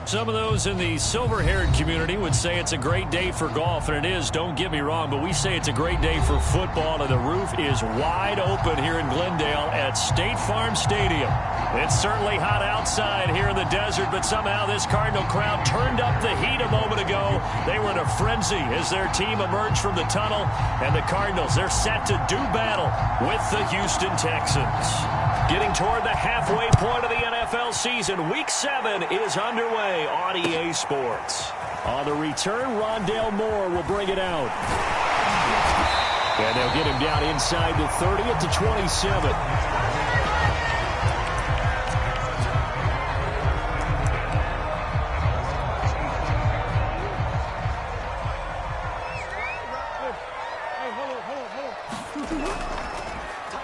Some of those in the silver-haired community would say it's a great day for golf, and it is, don't get me wrong, but we say it's a great day for football, and the roof is wide open here in Glendale at State Farm Stadium. It's certainly hot outside here in the desert, but somehow this Cardinal crowd turned up the heat a moment ago. They were in a frenzy as their team emerged from the tunnel, and the Cardinals, they're set to do battle with the Houston Texans. Getting toward the halfway point of the NFL season, Week 7 is underway on EA Sports. On the return, Rondale Moore will bring it out. And they'll get him down inside the 30 at the 27.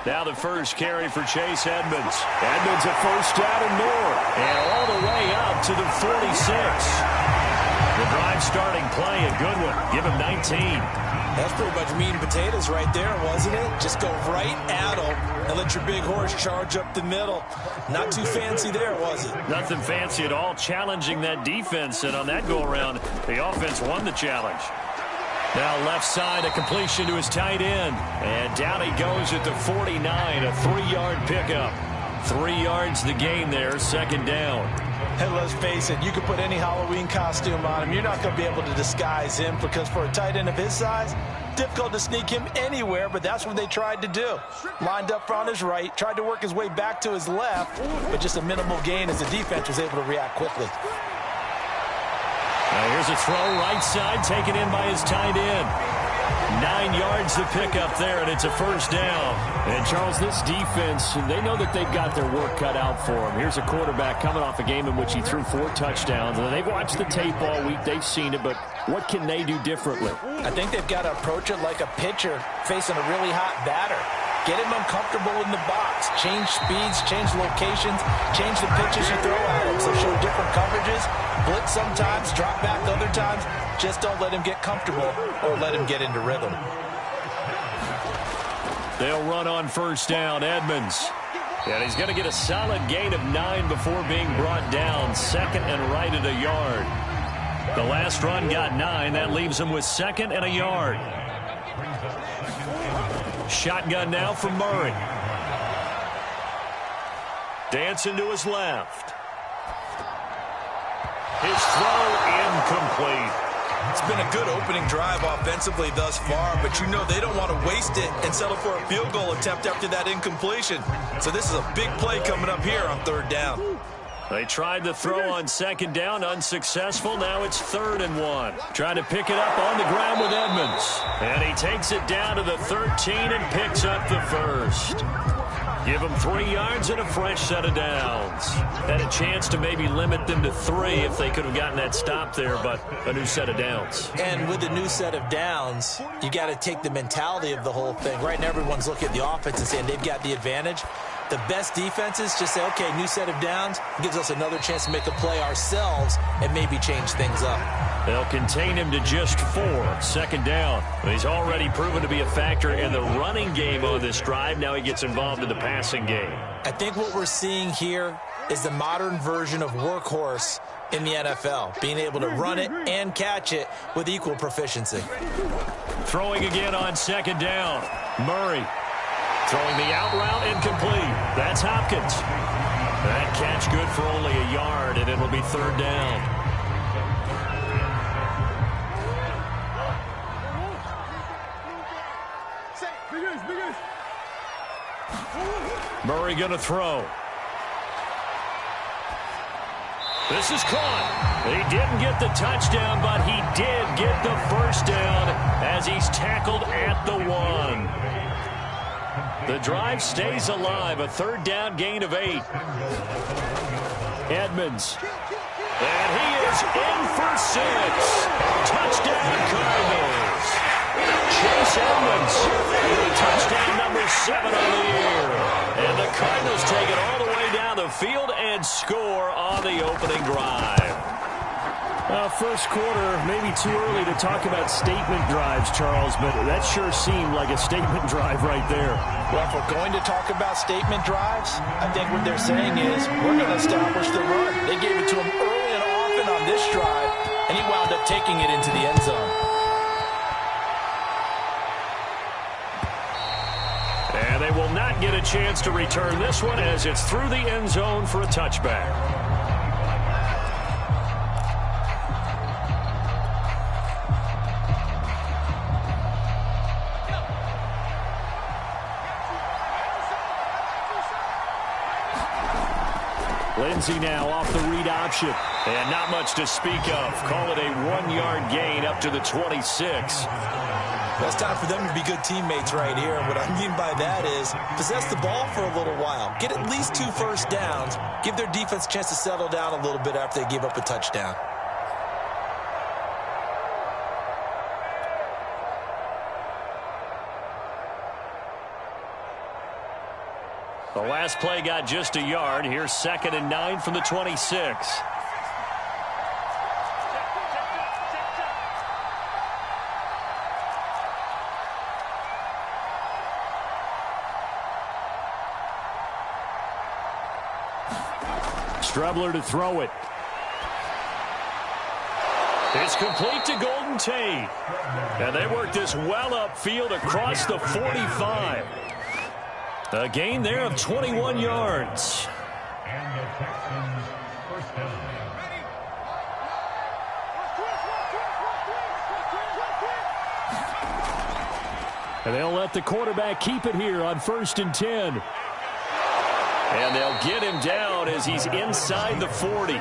Now the first carry for Chase Edmonds. Edmonds a first down and more. And all the way up to the 46. The drive starting play, a good one. Give him 19. That's pretty much meat and potatoes right there, wasn't it? Just go right at him and let your big horse charge up the middle. Not too fancy there, was it? Nothing fancy at all, challenging that defense. And on that go-around, the offense won the challenge. Now left side, a completion to his tight end. And down he goes at the 49, a 3-yard pickup. 3 yards the gain there, second down. And let's face it, you can put any Halloween costume on him. You're not going to be able to disguise him because for a tight end of his size, difficult to sneak him anywhere, but that's what they tried to do. Lined up on his right, tried to work his way back to his left, but just a minimal gain as the defense was able to react quickly. Now here's a throw right side taken in by his tight end. 9 yards to pick up there, and it's a first down. And, Charles, this defense, they know that they've got their work cut out for them. Here's a quarterback coming off a game in which he threw 4 touchdowns. And they've watched the tape all week. They've seen it, but what can they do differently? I think they've got to approach it like a pitcher facing a really hot batter. Get him uncomfortable in the box. Change speeds, change locations, change the pitches you throw at him. So show different coverages, blitz sometimes, drop back other times. Just don't let him get comfortable or let him get into rhythm. They'll run on first down, Edmonds. And he's going to get a solid gain of 9 before being brought down. Second and right at a yard. The last run got 9. That leaves him with second and a yard. Shotgun now from Murray. Dancing to his left. His throw incomplete. It's been a good opening drive offensively thus far, but you know they don't want to waste it and settle for a field goal attempt after that incompletion. So this is a big play coming up here on third down. They tried the throw on second down, unsuccessful. Now it's 3rd and 1. Trying to pick it up on the ground with Edmonds. And he takes it down to the 13 and picks up the first. Give them 3 yards and a fresh set of downs. Had a chance to maybe limit them to 3 if they could have gotten that stop there, but a new set of downs. And with the new set of downs, you got to take the mentality of the whole thing. Right now, everyone's looking at the offense and saying they've got the advantage. The best defenses just say, okay, new set of downs, gives us another chance to make a play ourselves and maybe change things up. They'll contain him to just 4. Second down. He's already proven to be a factor in the running game on this drive. Now he gets involved in the passing game. I think what we're seeing here is the modern version of workhorse in the NFL, being able to run it and catch it with equal proficiency. Throwing again on second down. Murray. Throwing the out route incomplete. That's Hopkins. That catch good for only a yard, and it'll be 3rd down. Murray going to throw. This is caught. He didn't get the touchdown, but he did get the first down as he's tackled at the 1. The drive stays alive. A 3rd down gain of 8. Edmonds. And he is in for 6. Touchdown Cardinals. Chase Edmonds with touchdown number 7 on the year. And the Cardinals take it all the way down the field and score on the opening drive. First quarter, maybe too early to talk about statement drives, Charles, but that sure seemed like a statement drive right there. Well, if we're going to talk about statement drives, I think what they're saying is we're going to establish the run. They gave it to him early and often on on this drive, and he wound up taking it into the end zone. And they will not get a chance to return this one as it's through the end zone for a touchback. Lindsey now off the read option. And not much to speak of. Call it a 1-yard gain up to the 26. Well, it's time for them to be good teammates right here. And what I mean by that is possess the ball for a little while. Get at least 2 first downs. Give their defense a chance to settle down a little bit after they give up a touchdown. The last play got just a yard. Here's 2nd and 9 from the 26. Strebler to throw it. It's complete to Golden Tate. And they work this well upfield across the 45. A gain there of 21 yards. And the Texans first down. And they'll let the quarterback keep it here on 1st and 10. And they'll get him down as he's inside the 40.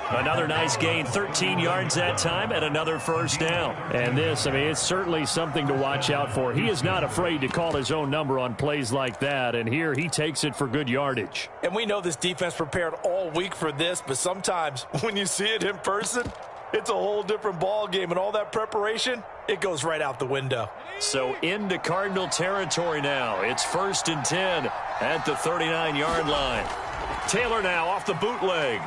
Another nice gain, 13 yards that time, and another first down. And this, I mean, it's certainly something to watch out for. He is not afraid to call his own number on plays like that, and here he takes it for good yardage. And we know this defense prepared all week for this, but sometimes when you see it in person, it's a whole different ball game, and all that preparation, it goes right out the window. So into Cardinal territory now. It's 1st and 10 at the 39-yard line. Taylor now off the bootleg.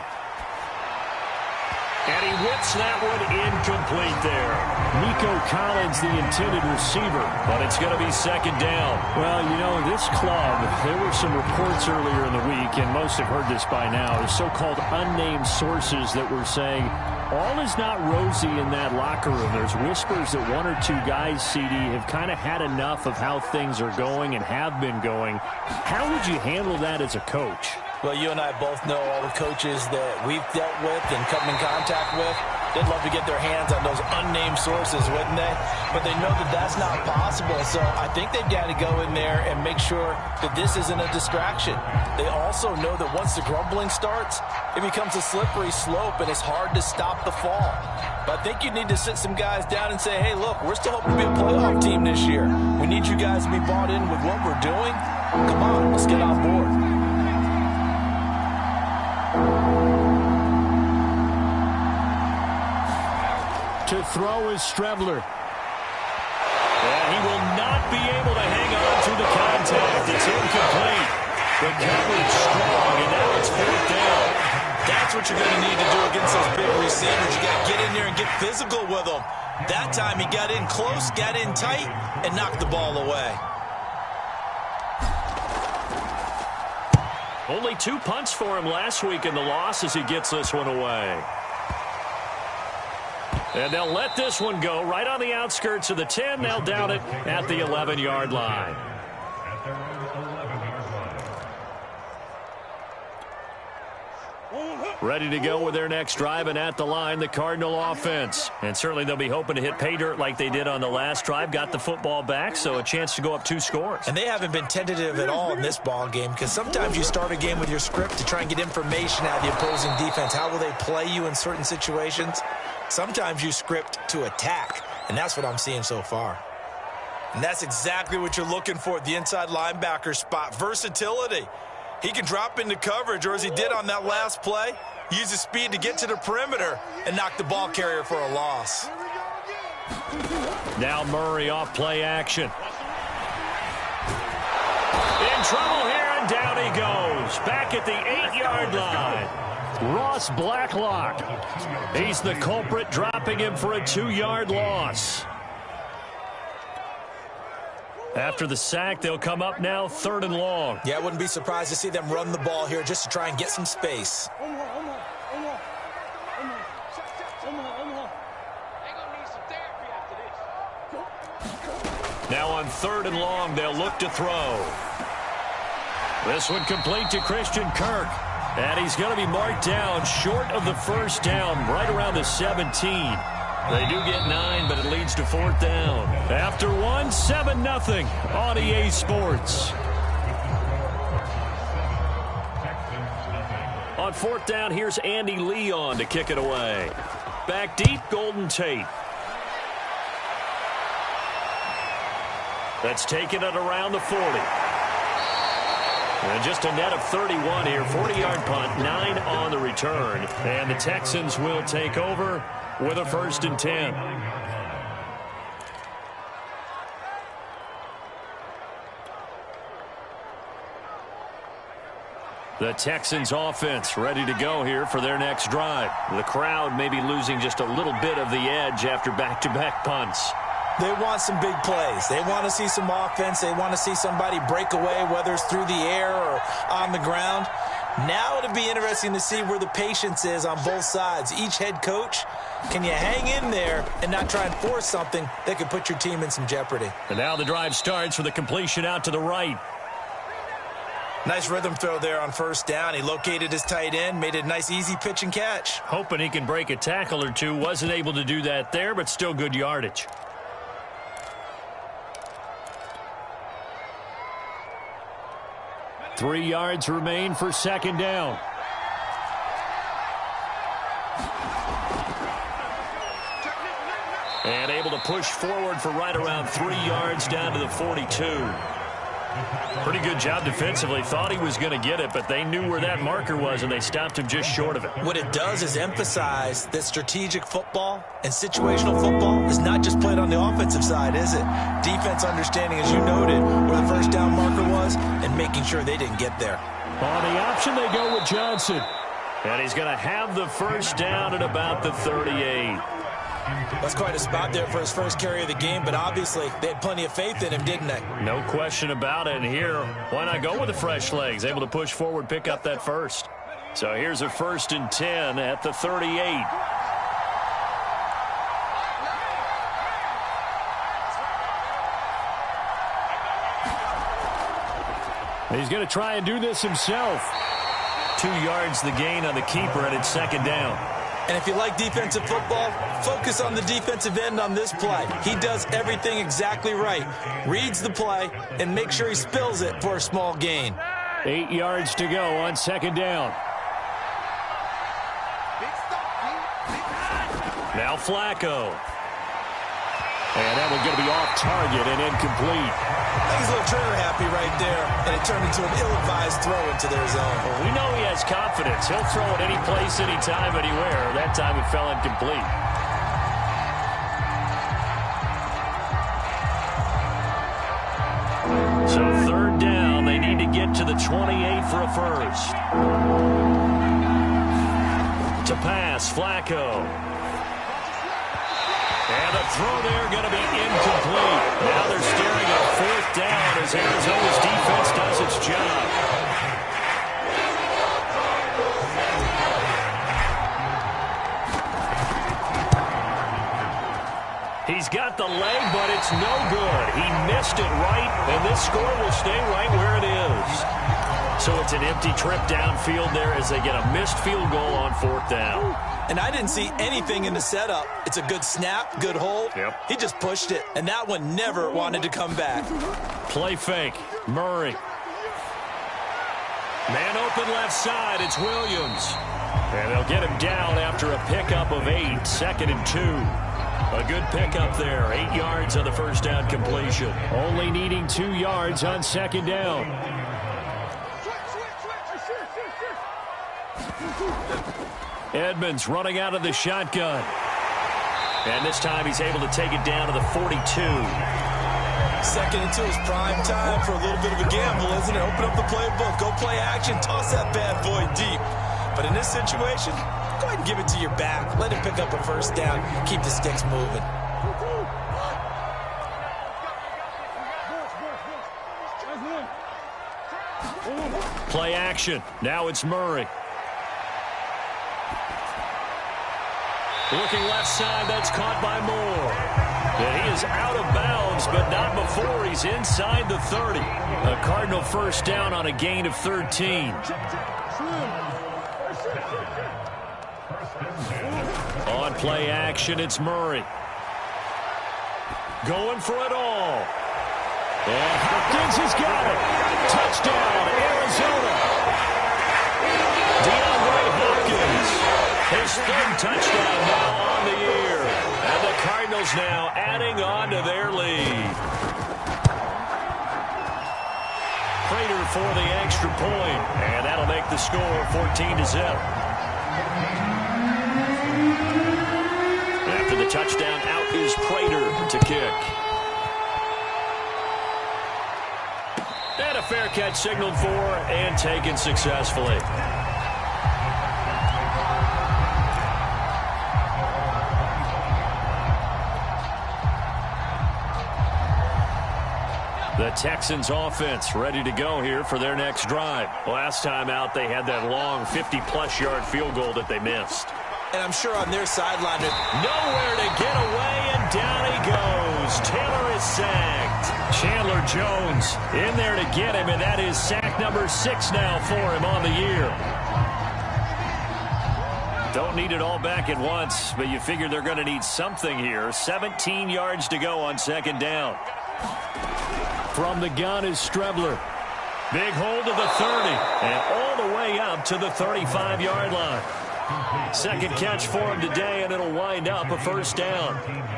And he whips that one incomplete there. Nico Collins, the intended receiver, but it's going to be 2nd down. Well, you know, this club, there were some reports earlier in the week, and most have heard this by now, the so-called unnamed sources that were saying all is not rosy in that locker room. There's whispers that 1 or 2 guys, CD, have kind of had enough of how things are going and have been going. How would you handle that as a coach? Well, you and I both know all the coaches that we've dealt with and come in contact with. They'd love to get their hands on those unnamed sources, wouldn't they? But they know that that's not possible. So I think they've got to go in there and make sure that this isn't a distraction. They also know that once the grumbling starts, it becomes a slippery slope, and it's hard to stop the fall. But I think you need to sit some guys down and say, hey, look, we're still hoping to be a playoff team this year. We need you guys to be bought in with what we're doing. Come on, let's get on board. To throw is Strebler. And he will not be able to hang on through the contact. It's incomplete. The coverage strong, and now it's 4th down. That's what you're going to need to do against those big receivers. You got to get in there and get physical with them. That time he got in close, got in tight, and knocked the ball away. Only 2 punts for him last week in the loss as he gets this one away. And they'll let this one go right on the outskirts of the 10. They'll down it at the 11-yard line. Ready to go with their next drive, and at the line, the Cardinal offense. And certainly they'll be hoping to hit pay dirt like they did on the last drive. Got the football back, so a chance to go up 2 scores. And they haven't been tentative at all in this ball game, because sometimes you start a game with your script to try and get information out of the opposing defense. How will they play you in certain situations? Sometimes you script to attack, and that's what I'm seeing so far. And that's exactly what you're looking for at the inside linebacker spot. Versatility. He can drop into coverage, or as he did on that last play, use his speed to get to the perimeter and knock the ball carrier for a loss. Now Murray off play action. In trouble here, and down he goes. Back at the 8-yard line. Ross Blacklock. He's the culprit, dropping him for a 2-yard loss. After the sack, they'll come up now 3rd and long. Yeah, I wouldn't be surprised to see them run the ball here just to try and get some space. Now on 3rd and long, they'll look to throw. This one complete to Christian Kirk. And he's going to be marked down short of the first down, right around the 17. They do get 9, but it leads to 4th down. After 7-0 on EA Sports. On 4th down, here's Andy Leon to kick it away. Back deep, Golden Tate. That's taken it around the 40. And just a net of 31 here. 40-yard punt, 9 on the return. And the Texans will take over with a 1st and 10. The Texans offense ready to go here for their next drive. The crowd may be losing just a little bit of the edge after back-to-back punts. They want some big plays. They want to see some offense. They want to see somebody break away, whether it's through the air or on the ground. Now it'll be interesting to see where the patience is on both sides. Each head coach, can you hang in there and not try and force something that could put your team in some jeopardy? And now the drive starts with a completion out to the right. Nice rhythm throw there on 1st down. He located his tight end, made it a nice easy pitch and catch. Hoping he can break a tackle or two. Wasn't able to do that there, but still good yardage. Three yards remain for 2nd down. And able to push forward for right around 3 yards down to the 42. Pretty good job defensively. Thought he was going to get it, but they knew where that marker was, and they stopped him just short of it. What it does is emphasize that strategic football and situational football is not just played on the offensive side, is it? Defense understanding, as you noted, where the 1st down marker was and making sure they didn't get there. On the option, they go with Johnson. And he's going to have the 1st down at about the 38. That's quite a spot there for his first carry of the game, but obviously they had plenty of faith in him, didn't they? No question about it. And here, why not go with the fresh legs? Able to push forward, pick up that first. So here's a 1st and 10 at the 38. He's going to try and do this himself. 2 yards the gain on the keeper, and it's 2nd down. And if you like defensive football, focus on the defensive end on this play. He does everything exactly right. Reads the play and makes sure he spills it for a small gain. 8 yards to go on 2nd down. Now Flacco. And that one's going to be off target and incomplete. I think he's a little trigger happy right there, and it turned into an ill-advised throw into their zone. Well, we know he has confidence. He'll throw it any place, anytime, anywhere. That time it fell incomplete. So 3rd down, they need to get to the 28 for a first. To pass, Flacco. And the throw there going to be incomplete. Now they're staring at 4th down as Arizona's defense does its job. He's got the leg, but it's no good. He missed it right, and this score will stay right where it is. So it's an empty trip downfield there as they get a missed field goal on 4th down. And I didn't see anything in the setup. It's a good snap, good hold. Yep. He just pushed it, and that one never wanted to come back. Play fake. Murray. Man open left side. It's Williams. And they'll get him down after a pickup of 8. 2nd and 2. A good pickup there. 8 yards on the 1st down completion. Only needing 2 yards on 2nd down. Edmonds running out of the shotgun. And this time he's able to take it down to the 42. 2nd and 2 is prime time for a little bit of a gamble, isn't it? Open up the playbook, go play action, toss that bad boy deep. But in this situation, go ahead and give it to your back. Let him pick up a 1st down, keep the sticks moving. Play action. Now it's Murray. Looking left side, that's caught by Moore. And he is out of bounds, but not before he's inside the 30. A Cardinal first down on a gain of 13. On play action, it's Murray. Going for it all. And Hopkins has got it. Touchdown, Arizona. DeAndre Hopkins. His third touchdown now on the year. And the Cardinals now adding on to their lead. Prater for the extra point. And that'll make the score 14-0. After the touchdown, out is Prater to kick. And a fair catch signaled for and taken successfully. The Texans offense ready to go here for their next drive. Last time out, they had that long 50-plus yard field goal that they missed. And I'm sure on their sideline, nowhere to get away, and down he goes. Taylor is sacked. Chandler Jones in there to get him, and that is sack number 6 now for him on the year. Don't need it all back at once, but you figure they're going to need something here. 17 yards to go on second down. From the gun is Strebler. Big hold to the 30, and all the way up to the 35-yard line. Second catch for him today, and it'll wind up a first down.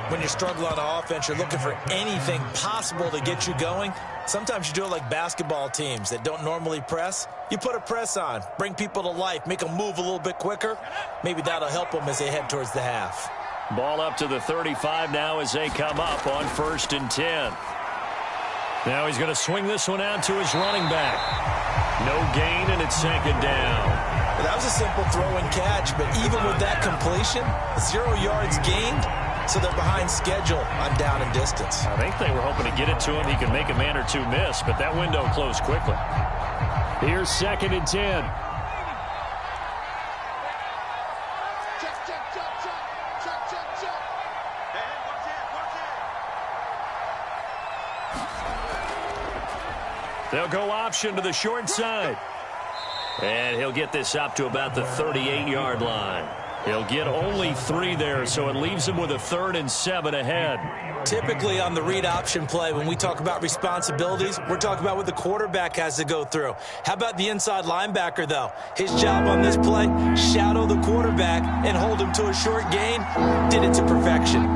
When you struggle on offense, you're looking for anything possible to get you going. Sometimes you do it like basketball teams that don't normally press. You put a press on, bring people to life, make them move a little bit quicker. Maybe that'll help them as they head towards the half. Ball up to the 35 now as they come up on 1st and 10. Now he's going to swing this one out to his running back. No gain, and it's second down. Well, that was a simple throw and catch, but even with that completion, 0 yards gained, so they're behind schedule on down and distance. I think they were hoping to get it to him. He could make a man or two miss, but that window closed quickly. Here's 2nd and 10. They'll go option to the short side. And he'll get this up to about the 38-yard line. He'll get only 3 there, so it leaves him with a 3rd and 7 ahead. Typically on the read option play, when we talk about responsibilities, we're talking about what the quarterback has to go through. How about the inside linebacker, though? His job on this play, shadow the quarterback and hold him to a short gain. Did it to perfection.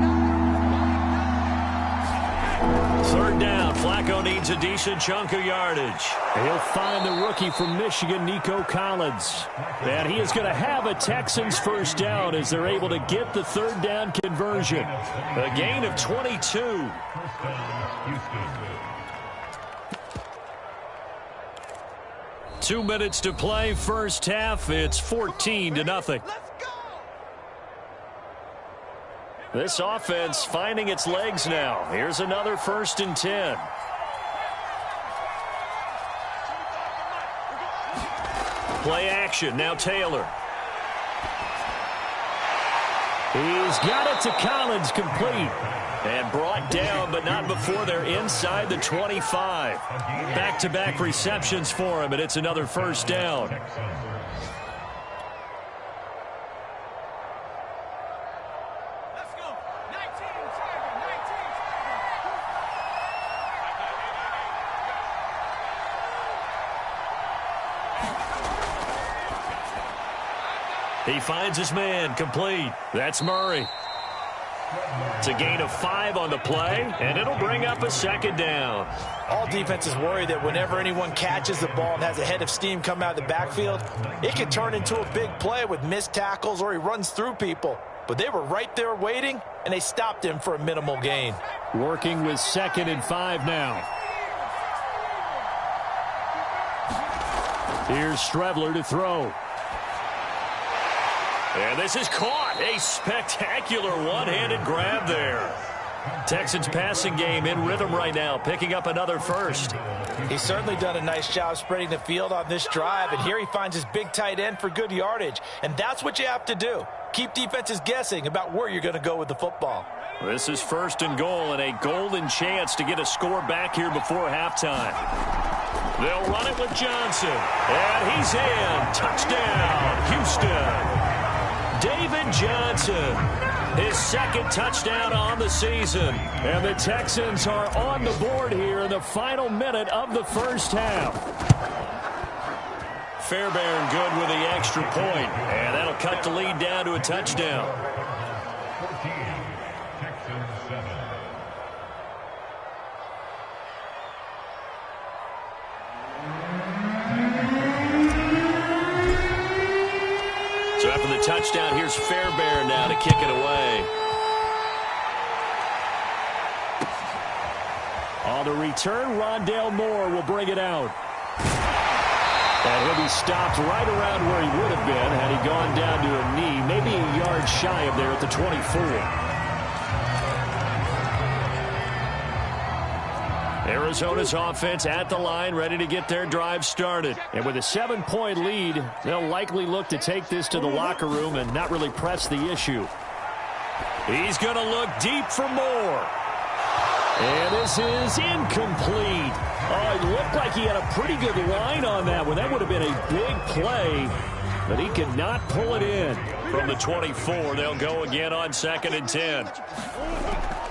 3rd down. Flacco needs a decent chunk of yardage. He'll find the rookie from Michigan, Nico Collins. And he is going to have a Texans first down as they're able to get the 3rd down conversion. A gain of 22. 2 minutes to play, first half. It's 14-0. This offense finding its legs now. Here's another 1st and 10. Play action. Now Taylor. He's got it to Collins, complete. And brought down, but not before they're inside the 25. Back-to-back receptions for him, and it's another first down. He finds his man, complete. That's Murray. It's a gain of 5 on the play, and it'll bring up a second down. All defenses worry that whenever anyone catches the ball and has a head of steam come out of the backfield, it can turn into a big play with missed tackles or he runs through people. But they were right there waiting, and they stopped him for a minimal gain. Working with 2nd and 5 now. Here's Strebler to throw. And this is caught. A spectacular one-handed grab there. Texans passing game in rhythm right now, picking up another first. He's certainly done a nice job spreading the field on this drive, and here he finds his big tight end for good yardage. And that's what you have to do. Keep defenses guessing about where you're going to go with the football. This is 1st and goal, and a golden chance to get a score back here before halftime. They'll run it with Johnson, and he's in. Touchdown, Houston. David Johnson, his 2nd touchdown on the season. And the Texans are on the board here in the final minute of the first half. Fairbairn good with the extra point, and that'll cut the lead down to a touchdown. 14, Texans 7. So after the touchdown, here's Fairbairn now to kick it away. On the return, Rondale Moore will bring it out. And he'll be stopped right around where he would have been had he gone down to a knee, maybe a yard shy of there at the 24. Arizona's offense at the line, ready to get their drive started. And with a 7-point lead, they'll likely look to take this to the locker room and not really press the issue. He's going to look deep for Moore. And this is incomplete. Oh, it looked like he had a pretty good line on that one. That would have been a big play, but he could not pull it in. From the 24, they'll go again on 2nd and 10.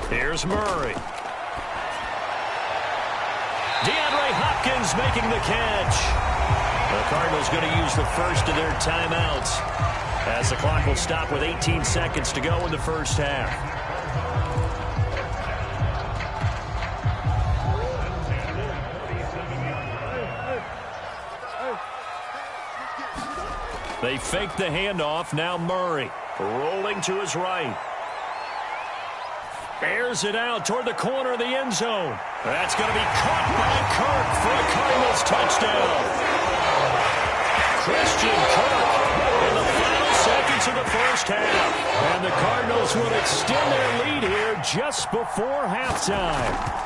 Here's Murray. DeAndre Hopkins making the catch. The Cardinals going to use the first of their timeouts as the clock will stop with 18 seconds to go in the first half. They fake the handoff. Now Murray rolling to his right. Airs it out toward the corner of the end zone. That's going to be caught by Kirk for a Cardinals touchdown. Christian Kirk in the final seconds of the first half. And the Cardinals will extend their lead here just before halftime.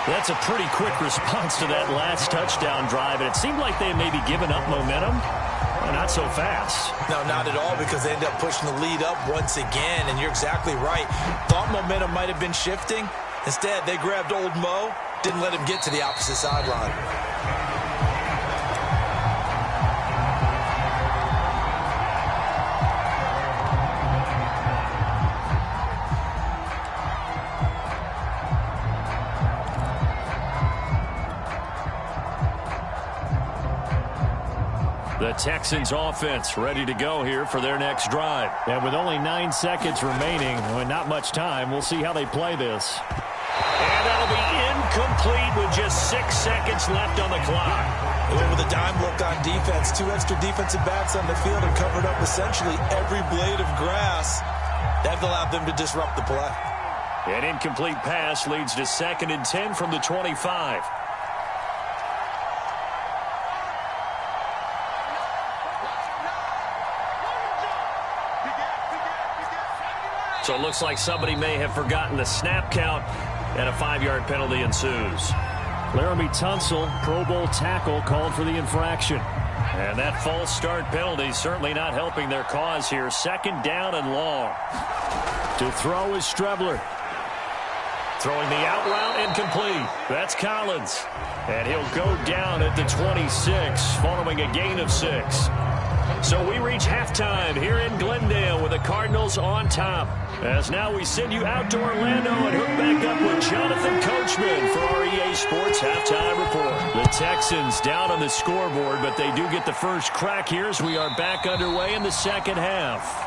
That's a pretty quick response to that last touchdown drive, and it seemed like they may be giving up momentum. Well, not so fast. No, not at all, because they end up pushing the lead up once again, and you're exactly right. Thought momentum might have been shifting. Instead, they grabbed old Mo, didn't let him get to the opposite sideline. The Texans offense ready to go here for their next drive. And with only 9 seconds remaining, and not much time, we'll see how they play this. And that'll be incomplete with just 6 seconds left on the clock. With a dime look on defense, 2 extra defensive backs on the field and covered up essentially every blade of grass. That allowed them to disrupt the play. An incomplete pass leads to 2nd and 10 from the 25. So it looks like somebody may have forgotten the snap count, and a 5-yard penalty ensues. Laramie Tunsil, Pro Bowl tackle, called for the infraction. And that false start penalty certainly not helping their cause here. 2nd down and long. To throw is Strebler. Throwing the out route incomplete. That's Collins. And he'll go down at the 26 following a gain of 6. So we reach halftime here in Glendale with the Cardinals on top. As now we send you out to Orlando and hook back up with Jonathan Coachman for our EA Sports Halftime Report. The Texans down on the scoreboard, but they do get the first crack here as we are back underway in the second half.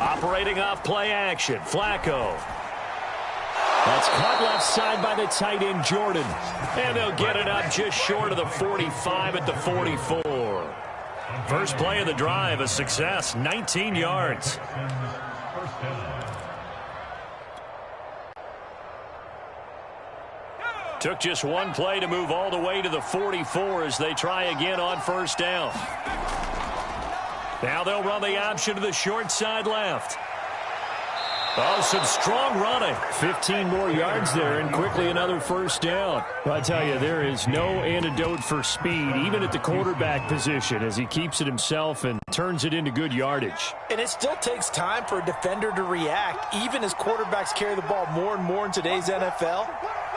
Operating off play action, Flacco. That's caught left side by the tight end, Jordan. And they'll get it up just short of the 45 at the 44. First play of the drive, a success, 19 yards. Took just one play to move all the way to the 44 as they try again on first down. Now they'll run the option to the short side left. Oh, some strong running. 15 more yards there and quickly another first down. I tell you, there is no antidote for speed, even at the quarterback position, as he keeps it himself and turns it into good yardage. And it still takes time for a defender to react, even as quarterbacks carry the ball more and more in today's NFL.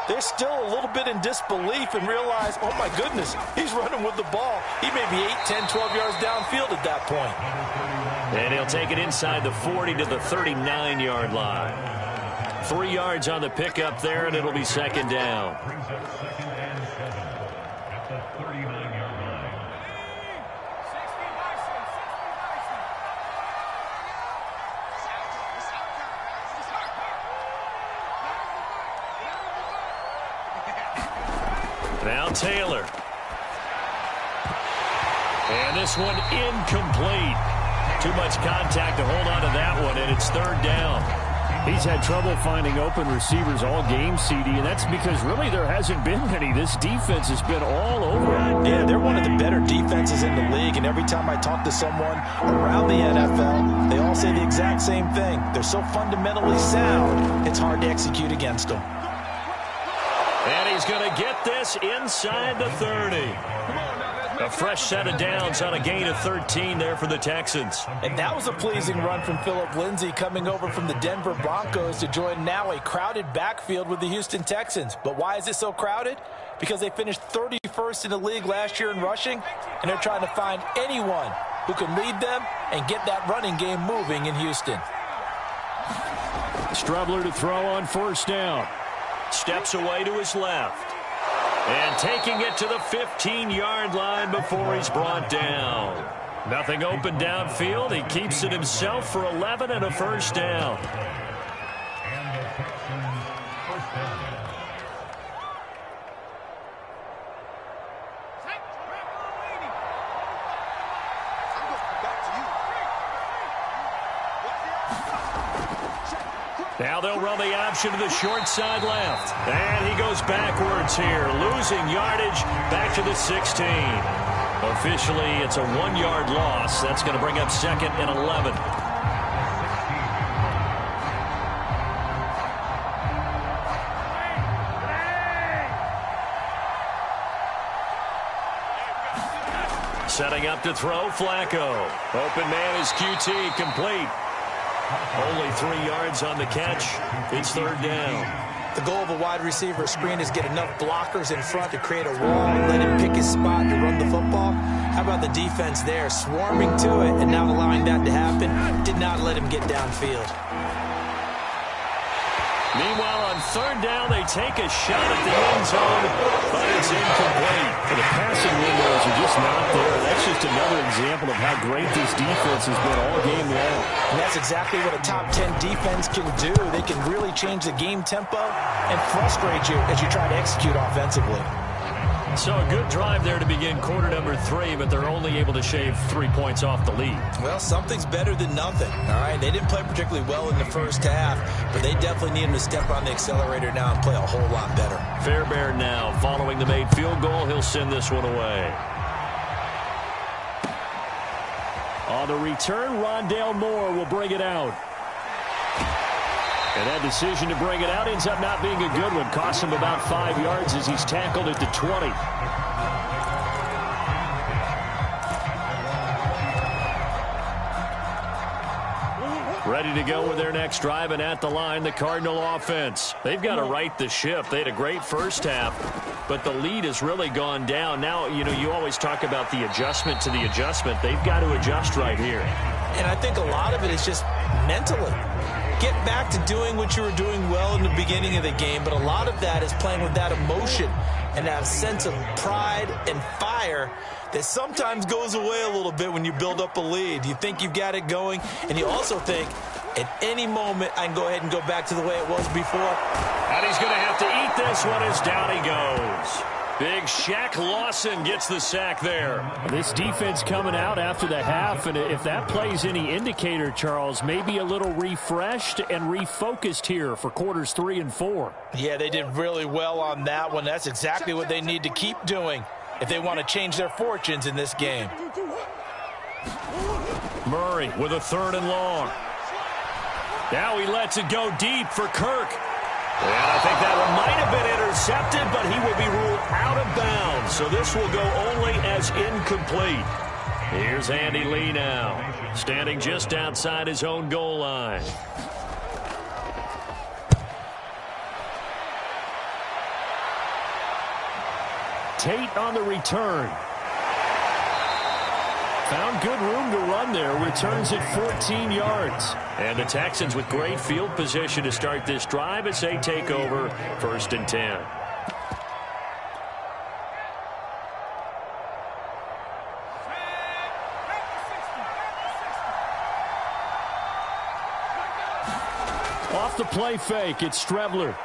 They're still a little bit in disbelief and realize, oh my goodness, he's running with the ball. He may be 8, 10, 12 yards downfield at that point. And he'll take it inside the 40 to the 39-yard line. 3 yards on the pickup there, and it'll be second down. Brings up 2nd and 7 at the 39-yard line. Now Taylor. And this one incomplete. Too much contact to hold on to that one, and it's third down. He's had trouble finding open receivers all game, CD, and that's because really there hasn't been any. This defense has been all over it. Yeah, they're one of the better defenses in the league, and every time I talk to someone around the NFL, they all say the exact same thing. They're so fundamentally sound, it's hard to execute against them. And he's going to get this inside the 30. A fresh set of downs on a gain of 13 there for the Texans. And that was a pleasing run from Phillip Lindsay coming over from the Denver Broncos to join now a crowded backfield with the Houston Texans. But why is it so crowded? Because they finished 31st in the league last year in rushing, and they're trying to find anyone who can lead them and get that running game moving in Houston. Strubler to throw on first down. Steps away to his left. And taking it to the 15-yard line before he's brought down. Nothing open downfield. He keeps it himself for 11 and a first down. And the Texans first down. Now they'll run the option to the short side left. And he goes backwards here, losing yardage back to the 16. Officially, it's a 1-yard loss. That's going to bring up 2nd and 11. Setting up to throw, Flacco. Open man is QT, complete. Only 3 yards on the catch. It's third down. The goal of a wide receiver screen is get enough blockers in front to create a wall, let him pick his spot to run the football. How about the defense there, swarming to it and not allowing that to happen? Did not let him get downfield. Meanwhile, on third down, they take a shot at the end zone, but it's incomplete. The passing windows are just not there. That's just another example of how great this defense has been all game long. And that's exactly what a top 10 defense can do. They can really change the game tempo and frustrate you as you try to execute offensively. So a good drive there to begin quarter number 3, but they're only able to shave 3 points off the lead. Well, something's better than nothing, all right? They didn't play particularly well in the first half, but they definitely need him to step on the accelerator now and play a whole lot better. Fairbairn now following the made field goal. He'll send this one away. On the return, Rondale Moore will bring it out. And that decision to bring it out ends up not being a good one. Costs him about 5 yards as he's tackled at the 20. Ready to go with their next drive, and at the line, the Cardinal offense. They've got to right the ship. They had a great first half, but the lead has really gone down. Now, you always talk about the adjustment to the adjustment. They've got to adjust right here. And I think a lot of it is just mentally. Get back to doing what you were doing well in the beginning of the game, but a lot of that is playing with that emotion and that sense of pride and fire that sometimes goes away a little bit when you build up a lead. You think you've got it going, and you also think, At any moment, I can go ahead and go back to the way it was before. And he's going to have to eat this one as down he goes. Big Shaq Lawson gets the sack there. This defense coming out after the half, and if that plays any indicator, Charles, maybe a little refreshed and refocused here for quarters 3 and 4. Yeah, they did really well on that one. That's exactly what they need to keep doing if they want to change their fortunes in this game. Murray with a 3rd and long. Now he lets it go deep for Kirk. And I think that one might have been intercepted, but he will be ruled out of bounds. So this will go only as incomplete. Here's Andy Lee now, standing just outside his own goal line. Tate on the return. Found good room to run there. Returns at 14 yards. And the Texans with great field position to start this drive as they take over 1st and 10. Off the play fake, it's Strebler.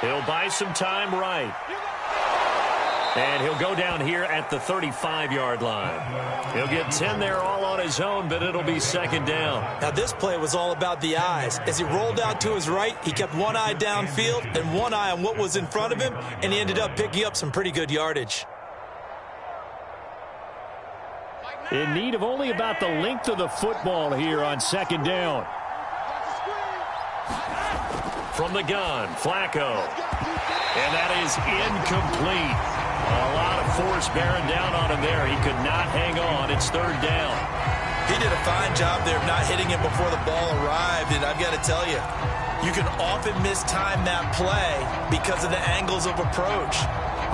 He'll buy some time right. And he'll go down here at the 35-yard line. He'll get 10 there all on his own, but it'll be 2nd down. Now, this play was all about the eyes. As he rolled out to his right, he kept one eye downfield and one eye on what was in front of him, and he ended up picking up some pretty good yardage. In need of only about the length of the football here on 2nd down. From the gun, Flacco. And that is incomplete. A lot of force bearing down on him there. He could not hang on. It's 3rd down. He did a fine job there of not hitting him before the ball arrived, and I've got to tell you, you can often mistime that play because of the angles of approach.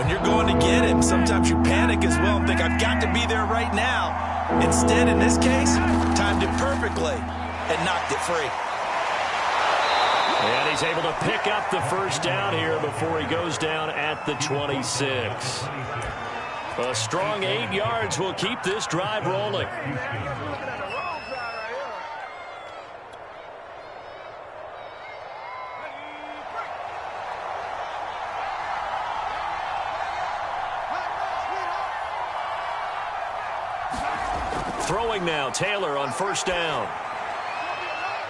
When you're going to get him, sometimes you panic as well and think, I've got to be there right now. Instead, in this case, timed it perfectly and knocked it free. And he's able to pick up the 1st down here before he goes down at the 26. A strong 8 yards will keep this drive rolling. Throwing now, Taylor on 1st down.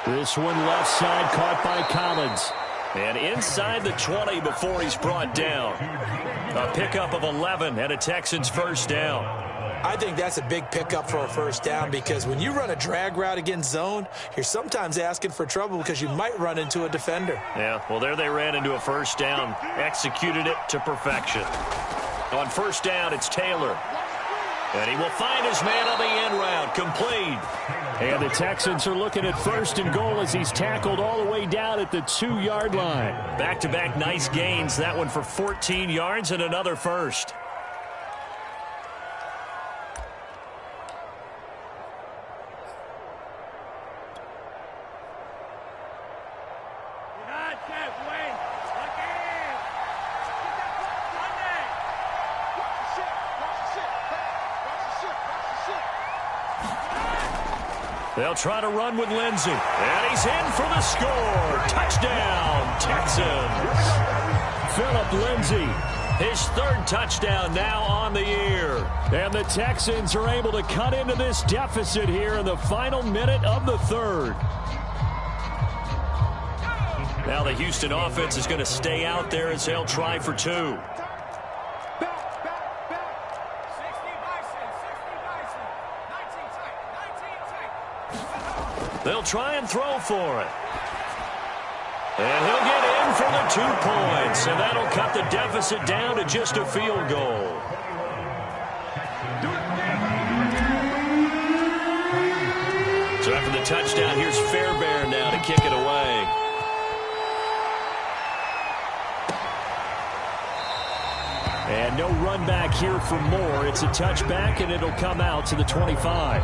This one left side caught by Collins. And inside the 20 before he's brought down. A pickup of 11 and a Texans 1st down. I think that's a big pickup for a 1st down because when you run a drag route against zone, you're sometimes asking for trouble because you might run into a defender. Yeah, well, there they ran into a 1st down. Executed it to perfection. On 1st down, it's Taylor. And he will find his man on the end route. Complete. And the Texans are looking at 1st and goal as he's tackled all the way down at the 2-yard line. Back-to-back nice gains. That one for 14 yards and another 1st. They'll try to run with Lindsey. And he's in for the score. Touchdown, Texans. Phillip Lindsey. His 3rd touchdown now on the year. And the Texans are able to cut into this deficit here in the final minute of the 3rd. Now the Houston offense is going to stay out there as they'll try for 2. They'll try and throw for it. And he'll get in for the 2 points. And that'll cut the deficit down to just a field goal. So after the touchdown, here's Fairbairn now to kick it away. And no run back here for Moore. It's a touchback, and it'll come out to the 25.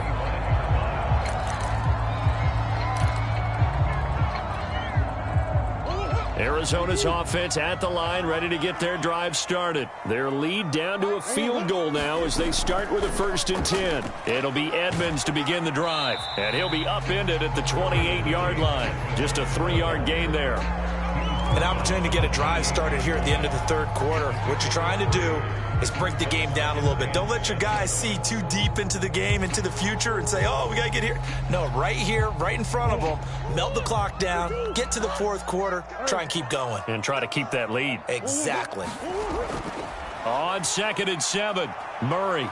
Arizona's offense at the line, ready to get their drive started. Their lead down to a field goal now as they start with a 1st and 10. It'll be Edmonds to begin the drive, and he'll be upended at the 28-yard line. Just a 3-yard gain there. An opportunity to get a drive started here at the end of the 3rd quarter. What you're trying to do is break the game down a little bit. Don't let your guys see too deep into the game, into the future, and say, oh, we got to get here. No, right here, right in front of them, melt the clock down, get to the 4th quarter, try and keep going. And try to keep that lead. Exactly. On 2nd and 7, Murray.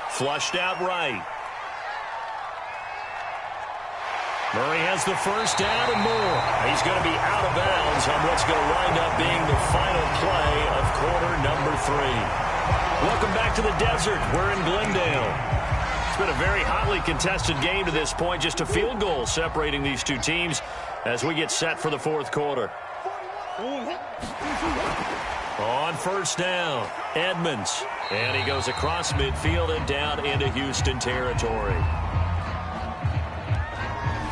Flushed out right. Murray has the 1st down and more. He's going to be out of bounds on what's going to wind up being the final play of quarter number 3. Welcome back to the desert. We're in Glendale. It's been a very hotly contested game to this point. Just a field goal separating these two teams as we get set for the 4th quarter. On 1st down, Edmonds. And he goes across midfield and down into Houston territory.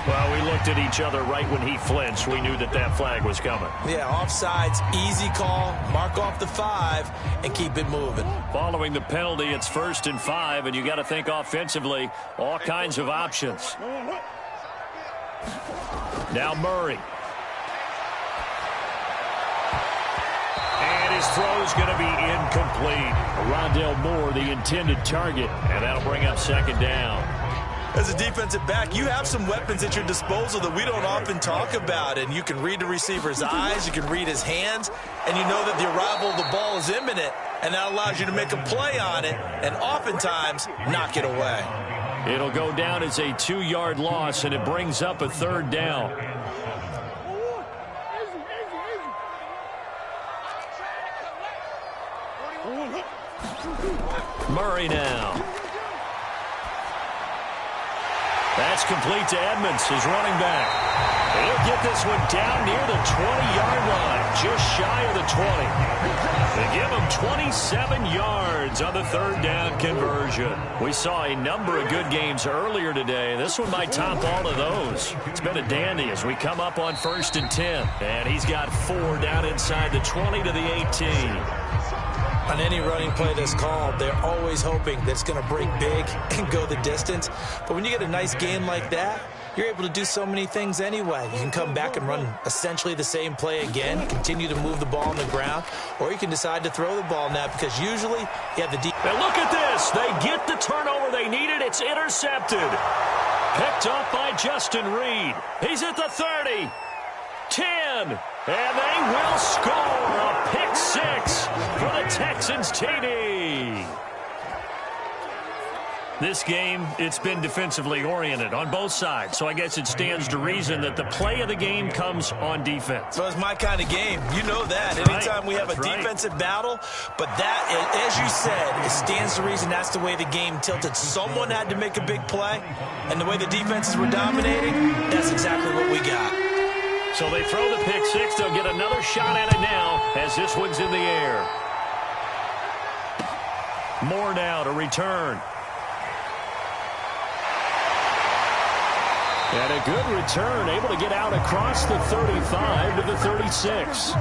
Well, we looked at each other right when he flinched. We knew that that flag was coming. Yeah, offsides, easy call, mark off the 5, and keep it moving. Following the penalty, it's 1st and 5, and you got to think offensively, all kinds of options. Now Murray. And his throw's going to be incomplete. Rondale Moore, the intended target, and that'll bring up 2nd down. As a defensive back, you have some weapons at your disposal that we don't often talk about, and you can read the receiver's eyes, you can read his hands, and you know that the arrival of the ball is imminent, and that allows you to make a play on it and oftentimes knock it away. It'll go down as a 2-yard loss, and it brings up a 3rd down. Murray now. That's complete to Edmonds, his running back. He'll get this one down near the 20-yard line, just shy of the 20. They give him 27 yards on the 3rd down conversion. We saw a number of good games earlier today. This one might top all of those. It's been a dandy as we come up on 1st and 10. And he's got 4 down inside the 20 to the 18. On any running play that's called, they're always hoping that it's going to break big and go the distance. But when you get a nice game like that, you're able to do so many things anyway. You can come back and run essentially the same play again, continue to move the ball on the ground, or you can decide to throw the ball now because usually you have the deep. And look at this. They get the turnover they needed. It's intercepted. Picked up by Justin Reed. He's at the 30. 10, and they will score a pick 6 for the Texans TD. This game, it's been defensively oriented on both sides, so I guess it stands to reason that the play of the game comes on defense. So it's my kind of game. You know that. Anytime we have a defensive battle, but that, as you said, it stands to reason that's the way the game tilted. Someone had to make a big play, and the way the defenses were dominating, that's exactly what we got. So they throw the pick 6. They'll get another shot at it now as this one's in the air. Moore now to return. And a good return, able to get out across the 35 to the 36.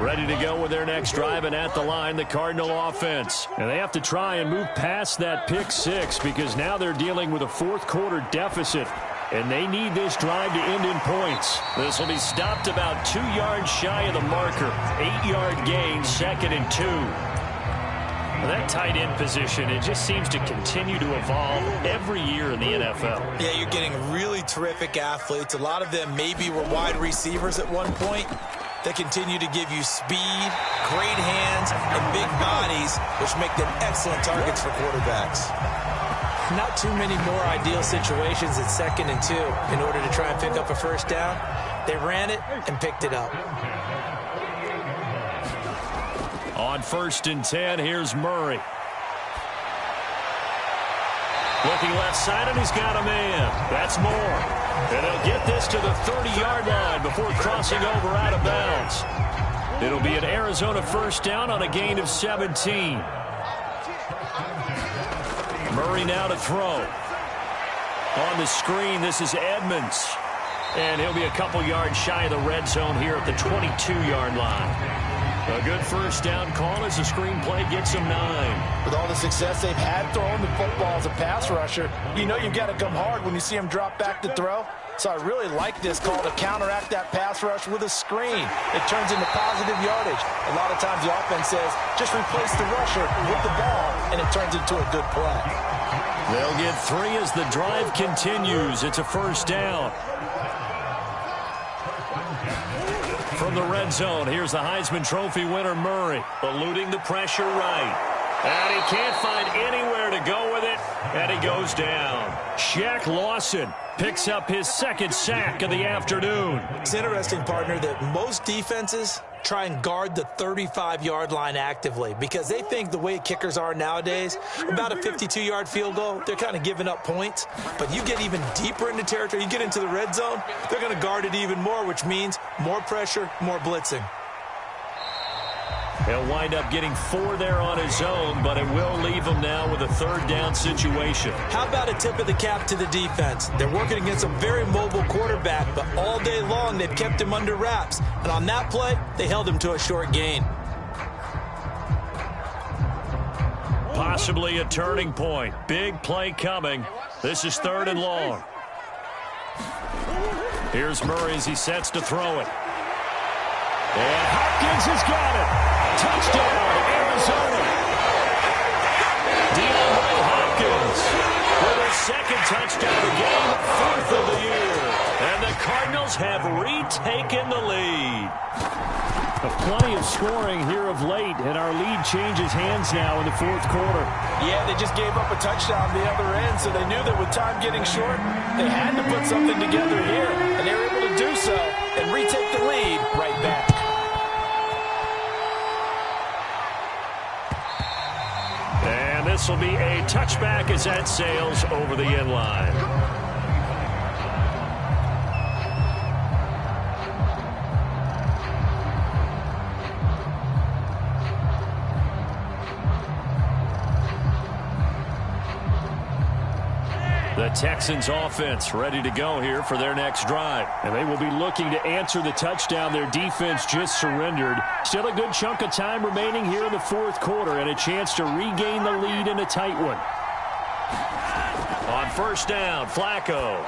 Ready to go with their next drive, and at the line, the Cardinal offense. And they have to try and move past that pick 6 because now they're dealing with a 4th quarter deficit. And they need this drive to end in points. This will be stopped about 2 yards shy of the marker. 8-yard gain, 2nd and 2. That tight end position, it just seems to continue to evolve every year in the NFL. Yeah, you're getting really terrific athletes. A lot of them maybe were wide receivers at one point. They continue to give you speed, great hands, and big bodies, which make them excellent targets for quarterbacks. Not too many more ideal situations at 2nd and 2 in order to try and pick up a 1st down. They ran it and picked it up. On 1st and 10, here's Murray. Looking left side, and he's got a man. That's Moore. And they'll get this to the 30-yard line before crossing over out of bounds. It'll be an Arizona 1st down on a gain of 17. Murray now to throw. On the screen, this is Edmonds. And he'll be a couple yards shy of the red zone here at the 22-yard line. A good first down call as the screenplay gets him 9. With all the success they've had throwing the football as a pass rusher, you know you've got to come hard when you see him drop back to throw. So I really like this call to counteract that pass rush with a screen. It turns into positive yardage. A lot of times the offense says, just replace the rusher with the ball, and it turns into a good play. They'll get 3 as the drive continues. It's a first down. From the red zone, here's the Heisman Trophy winner, Murray, eluding the pressure right. And he can't find anywhere to go with it, and he goes down. Shaq Lawson picks up his second sack of the afternoon. It's interesting, partner, that most defenses try and guard the 35-yard line actively because they think the way kickers are nowadays, about a 52-yard field goal, they're kind of giving up points. But you get even deeper into territory, you get into the red zone, they're going to guard it even more, which means more pressure, more blitzing. He'll wind up getting 4 there on his own, but it will leave him now with a third down situation. How about a tip of the cap to the defense? They're working against a very mobile quarterback, but all day long they've kept him under wraps. And on that play, they held him to a short gain. Possibly a turning point. Big play coming. This is 3rd and long. Here's Murray as he sets to throw it. And Hopkins has got it. Touchdown, Arizona. DeAndre Hopkins with a second touchdown of the game, 4th of the year. And the Cardinals have retaken the lead. Plenty of scoring here of late, and our lead changes hands now in the 4th quarter. Yeah, they just gave up a touchdown the other end, so they knew that with time getting short, they had to put something together here, and they were able to do so and retake the lead right back. And this will be a touchback as that sails over the end line. The Texans offense ready to go here for their next drive. And they will be looking to answer the touchdown their defense just surrendered. Still a good chunk of time remaining here in the 4th quarter and a chance to regain the lead in a tight one. On first down, Flacco.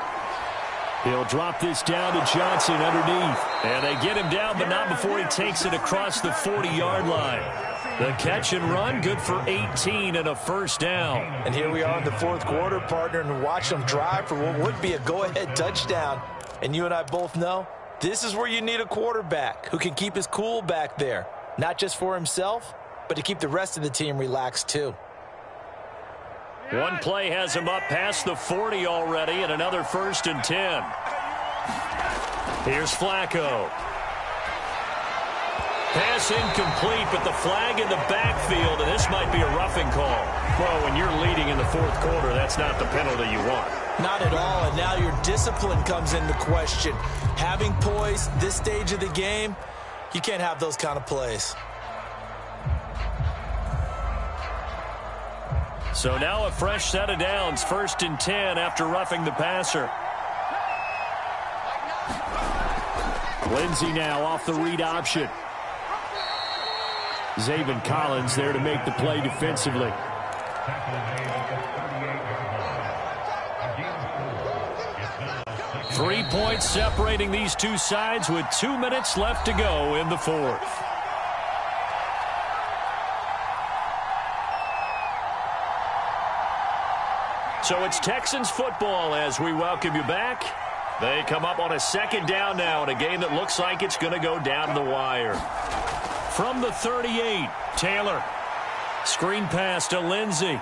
He'll drop this down to Johnson underneath. And they get him down, but not before he takes it across the 40-yard line. The catch and run, good for 18 and a first down. And here we are in the 4th quarter, partner, and watch them drive for what would be a go-ahead touchdown. And you and I both know this is where you need a quarterback who can keep his cool back there. Not just for himself, but to keep the rest of the team relaxed too. One play has him up past the 40 already, and another 1st and 10. Here's Flacco. Pass incomplete, but the flag in the backfield, and this might be a roughing call. Well, when you're leading in the 4th quarter, that's not the penalty you want. Not at all, and now your discipline comes into question. Having poise this stage of the game, you can't have those kind of plays. So now a fresh set of downs, 1st and 10 after roughing the passer. Lindsey now off the read option. Zaven Collins there to make the play defensively. 3 points separating these two sides with 2 minutes left to go in the 4th. So it's Texans football as we welcome you back. They come up on a 2nd down now in a game that looks like it's going to go down to the wire. From the 38, Taylor. Screen pass to Lindsey.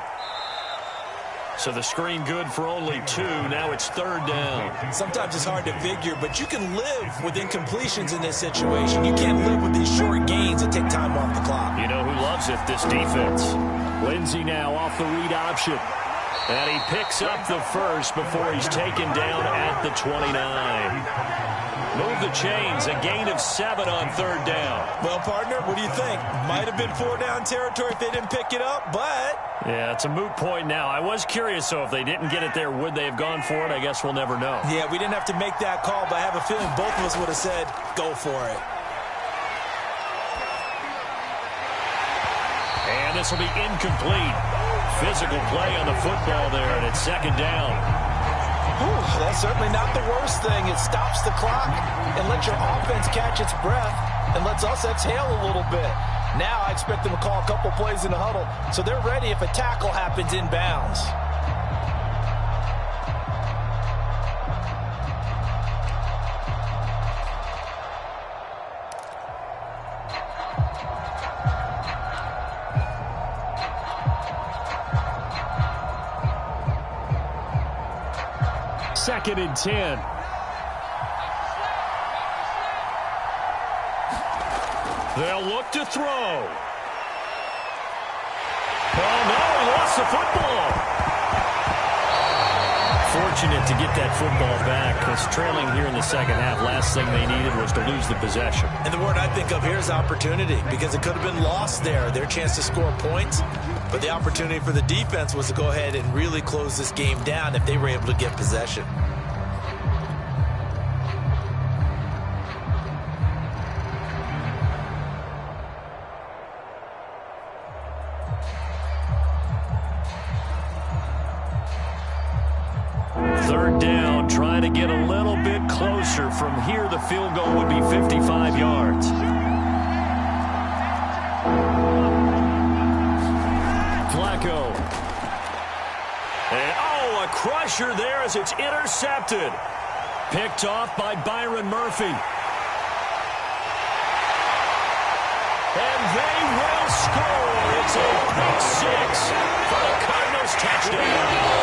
So the screen good for only 2. Now it's 3rd down. Sometimes it's hard to figure, but you can live with incompletions in this situation. You can't live with these short gains that take time off the clock. You know who loves it? This defense. Lindsey now off the read option. And he picks up the first before he's taken down at the 29. Move the chains, a gain of 7 on third down. Well, partner, what do you think? Might have been 4-down territory if they didn't pick it up, but... Yeah, it's a moot point now. I was curious, so if they didn't get it there, would they have gone for it? I guess we'll never know. Yeah, we didn't have to make that call, but I have a feeling both of us would have said, go for it. And this will be incomplete. Physical play on the football there, and it's second down. Whew, that's certainly not the worst thing. It stops the clock and lets your offense catch its breath and lets us exhale a little bit. Now I expect them to call a couple plays in the huddle, so they're ready if a tackle happens inbounds. Second and 10. They'll look to throw. Oh, no, he lost the football. Fortunate to get that football back, because trailing here in the second half, last thing they needed was to lose the possession. And the word I think of here is opportunity, because it could have been lost there, their chance to score points. But the opportunity for the defense was to go ahead and really close this game down if they were able to get possession. Third down, trying to get a little bit closer. From here, the field goal would be 55 yards. Flacco. And, oh, a crusher there as it's intercepted. Picked off by Byron Murphy. And they will score. It's a pick six for the Cardinals touchdown.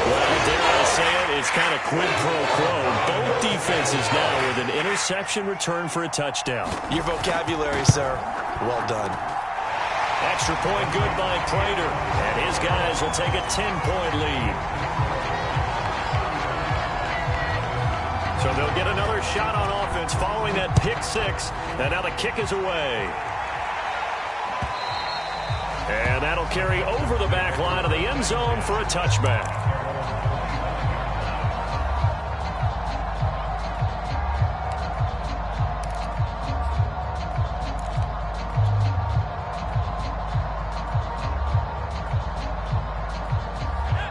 Well, dare I say it, it's kind of quid pro quo. Both defenses now with an interception return for a touchdown. Your vocabulary, sir. Well done. Extra point good by Prater. And his guys will take a 10-point lead. So they'll get another shot on offense following that pick six. And now the kick is away. And that'll carry over the back line of the end zone for a touchback.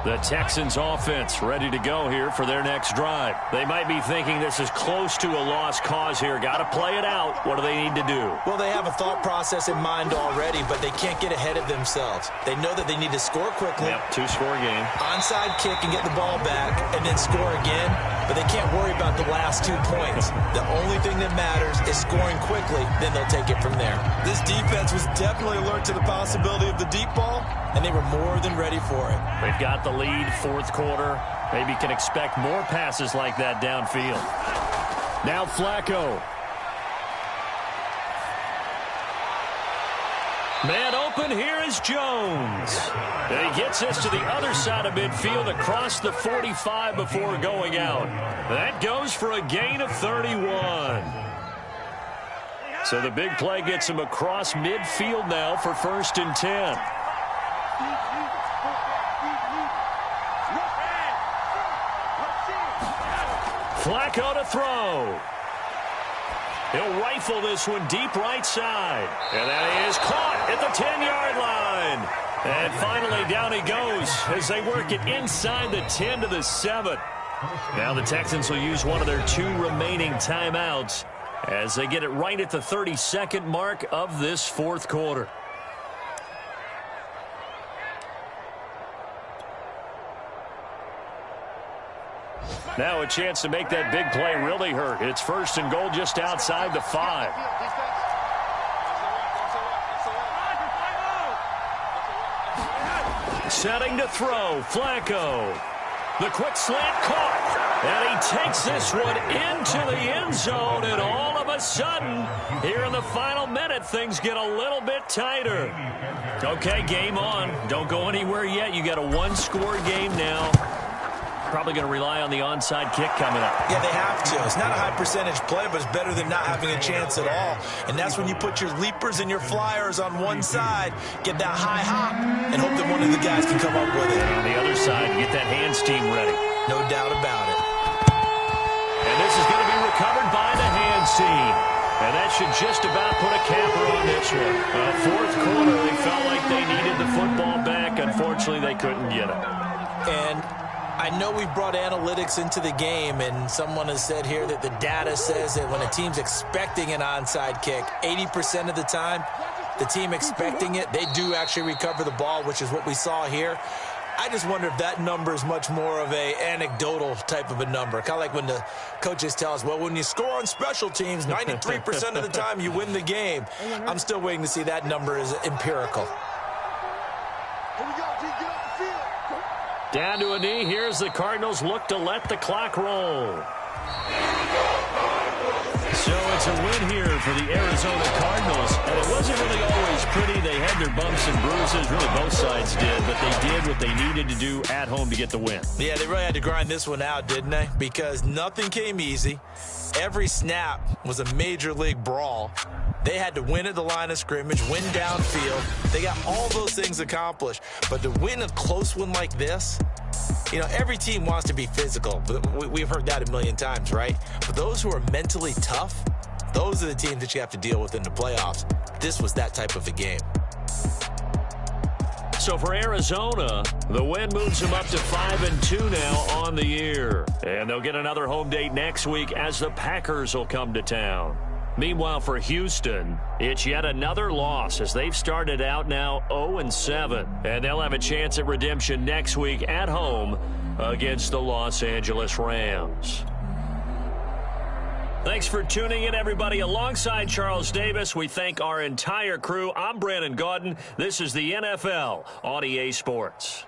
The Texans offense ready to go here for their next drive. They might be thinking this is close to a lost cause here. Got to play it out. What do they need to do? Well, they have a thought process in mind already, but they can't get ahead of themselves. They know that they need to score quickly. Yep, two-score game. Onside kick and get the ball back and then score again, but they can't worry about the last 2 points. The only thing that matters is scoring quickly, then they'll take it from there. This defense was definitely alert to the possibility of the deep ball, and they were more than ready for it. They've got the lead, fourth quarter. Maybe can expect more passes like that downfield. Now Flacco. Man open, here is Jones. And he gets this to the other side of midfield across the 45 before going out. That goes for a gain of 31. So the big play gets him across midfield now for 1st and 10. Flacco to throw. He'll rifle this one deep right side. And that is caught at the 10-yard line. And finally down he goes as they work it inside the 10 to the 7. Now the Texans will use one of their 2 remaining timeouts as they get it right at the 32nd mark of this fourth quarter. Now a chance to make that big play really hurt. It's 1st and goal just outside the 5. Setting to throw, Flacco. The quick slant caught. And he takes this one into the end zone. And all of a sudden, here in the final minute, things get a little bit tighter. Okay, game on. Don't go anywhere yet. You got a one-score game now. Probably going to rely on the onside kick coming up. Yeah, they have to. It's not a high-percentage play, but it's better than not having a chance at all. And that's when you put your leapers and your flyers on one side, get that high hop, and hope that one of the guys can come up with it. And on the other side, get that hands team ready. No doubt about it. And this is going to be recovered by the hands team. And that should just about put a capper on this one. Fourth quarter, they felt like they needed the football back. Unfortunately, they couldn't get it. And I know we brought analytics into the game, and someone has said here that the data says that when a team's expecting an onside kick, 80% of the time, the team expecting it, they do actually recover the ball, which is what we saw here. I just wonder if that number is much more of a anecdotal type of a number. Kind of like when the coaches tell us, well, when you score on special teams, 93% of the time you win the game. I'm still waiting to see that number is empirical. Down to a knee. Here's the Cardinals look to let the clock roll. So it's a win here for the Arizona Cardinals. And it wasn't really always pretty. They had their bumps and bruises. Really, both sides did. But they did what they needed to do at home to get the win. Yeah, they really had to grind this one out, didn't they? Because nothing came easy. Every snap was a major league brawl. They had to win at the line of scrimmage, win downfield. They got all those things accomplished. But to win a close one like this, you know, every team wants to be physical. We've heard that a million times, right? But those who are mentally tough, those are the teams that you have to deal with in the playoffs. This was that type of a game. So for Arizona, the win moves them up to 5-2 now on the year. And they'll get another home date next week as the Packers will come to town. Meanwhile, for Houston, it's yet another loss as they've started out now 0-7. And they'll have a chance at redemption next week at home against the Los Angeles Rams. Thanks for tuning in, everybody. Alongside Charles Davis, we thank our entire crew. I'm Brandon Gaudin. This is the NFL on EA Sports.